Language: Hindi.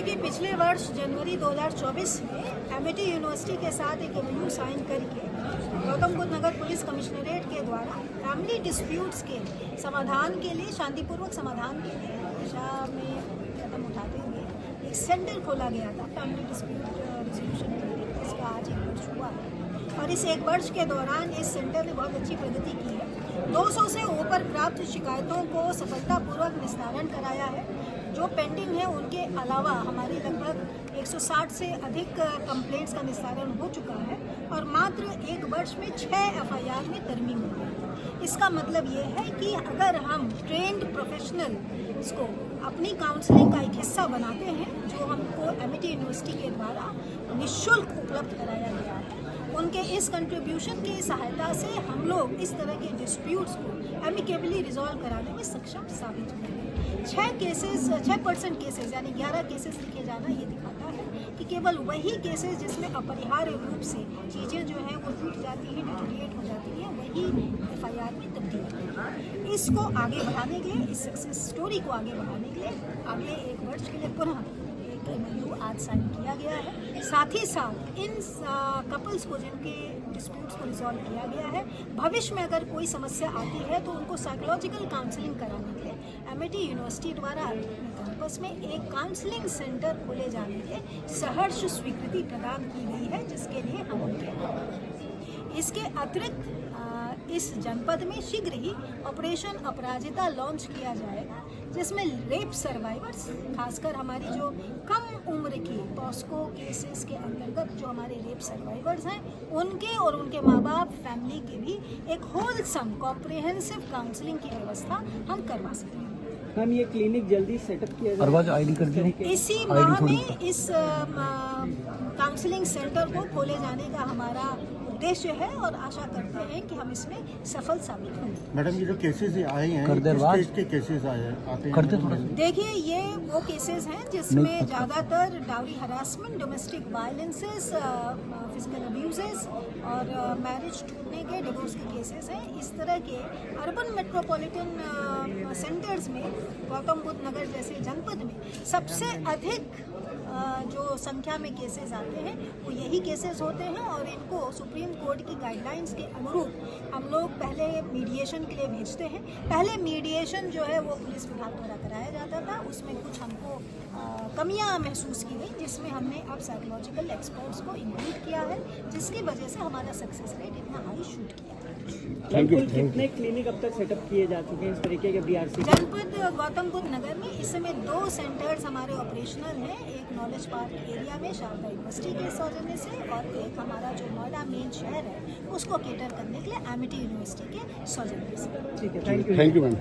देखिए, पिछले वर्ष जनवरी 2024 में एमिटी यूनिवर्सिटी के साथ एक एमओयू साइन करके गौतम बुद्ध नगर पुलिस कमिश्नरेट के द्वारा फैमिली डिस्प्यूट्स के समाधान के लिए, शांतिपूर्वक समाधान के लिए दिशा में कदम उठाते हुए एक सेंटर खोला गया था फैमिली डिस्प्यूट रिजोल्यूशन के लिए। इसका आज 1 वर्ष हुआ है और इस 1 वर्ष के दौरान इस सेंटर ने बहुत अच्छी प्रगति की है। 200 से ऊपर प्राप्त शिकायतों को सफलतापूर्वक निस्तारण कराया है। जो पेंडिंग है उनके अलावा हमारी लगभग 160 से अधिक कंप्लेंट्स का निस्तारण हो चुका है और मात्र 1 वर्ष में 6 एफआईआर में तरमीम हो गई है। इसका मतलब ये है कि अगर हम ट्रेंड प्रोफेशनल को अपनी काउंसलिंग का एक हिस्सा बनाते हैं, जो हमको एमिटी यूनिवर्सिटी के द्वारा निःशुल्क उपलब्ध कराया गया है, उनके इस कंट्रीब्यूशन की सहायता से हम लोग इस तरह के डिस्प्यूट्स को एमिकेबली रिजॉल्व कराने में सक्षम साबित हुए हैं। 6% केसेस यानी 11 केसेस लिखे जाना ये दिखाता है कि केवल वही केसेस जिसमें अपरिहार्य रूप से चीज़ें जो हैं वो टूट जाती हैं, डिटोरिएट हो जाती हैं, वही एफआईआर में तब्दील होती है। इसको आगे बढ़ाने के लिए, इस सक्सेस स्टोरी को आगे बढ़ाने के लिए अगले 1 वर्ष के लिए पुनः एक एमओयू आज साइन किया गया है। साथ ही साथ इन कपल्स को जिनके डिस्प्यूट्स को रिजॉल्व किया गया है, भविष्य में अगर कोई समस्या आती है तो उनको साइकोलॉजिकल काउंसलिंग कराने के लिए एमिटी यूनिवर्सिटी द्वारा कैंपस में एक काउंसलिंग सेंटर खोले जाने के सहर्ष स्वीकृति प्रदान की गई है, जिसके लिए हम उनके इसके अतिरिक्त इस जनपद में शीघ्र ही ऑपरेशन अपराजिता लॉन्च किया जाएगा, जिसमें रेप सर्वाइवर्स, खासकर हमारी जो कम उम्र की पॉस्को केसेस के अंतर्गत जो हमारे रेप सर्वाइवर्स हैं, उनके और उनके माँ बाप, फैमिली के भी एक होलसम कॉम्प्रिहेंसिव काउंसलिंग की व्यवस्था हम करवा सकते हैं। हम ये क्लिनिक जल्दी सेटअप किया जाए। इसी माह में इस काउंसलिंग सेंटर को खोले जाने का हमारा उद्देश्य है और आशा करते हैं कि हम इसमें सफल साबित होंगे। मैडम, ये जो केसेस आए हैं, किस स्टेज के केसेस आते हैं? देखिए, ये वो केसेस हैं जिसमें ज़्यादातर dowry harassment, domestic violences, physical abuses और मैरिज टूटने के, डिवोर्स के केसेस हैं। इस तरह के अर्बन मेट्रोपॉलिटन सेंटर्स में गौतम बुद्ध नगर जैसे जनपद में सबसे अधिक जो संख्या में केसेस आते हैं वो यही केसेस होते हैं और इनको सुप्रीम कोर्ट की गाइडलाइंस के अनुरूप हम लोग पहले मीडिएशन के लिए भेजते हैं। पहले मीडिएशन जो है वो पुलिस विभाग द्वारा कराया जाता था, उसमें कुछ हमको कमियां महसूस की गई, जिसमें हमने अब साइकोलॉजिकल एक्सपर्ट्स को इंक्लूड किया है, जिसकी वजह से हमारा सक्सेस रेट इतना हाई शूट किया है। कितने क्लिनिक अब तक सेटअप किए जा चुके हैं इस तरीके के बीआरसी? जनपद गौतम बुद्ध नगर में इस समय 2 सेंटर्स हमारे ऑपरेशनल हैं। एक नॉलेज पार्क एरिया में शारदा यूनिवर्सिटी के सौजन्य से और एक हमारा जो नोएडा मेन शहर है उसको केटर करने के लिए एमिटी यूनिवर्सिटी के सौजन्य से। ठीक है, थैंक यू मैम।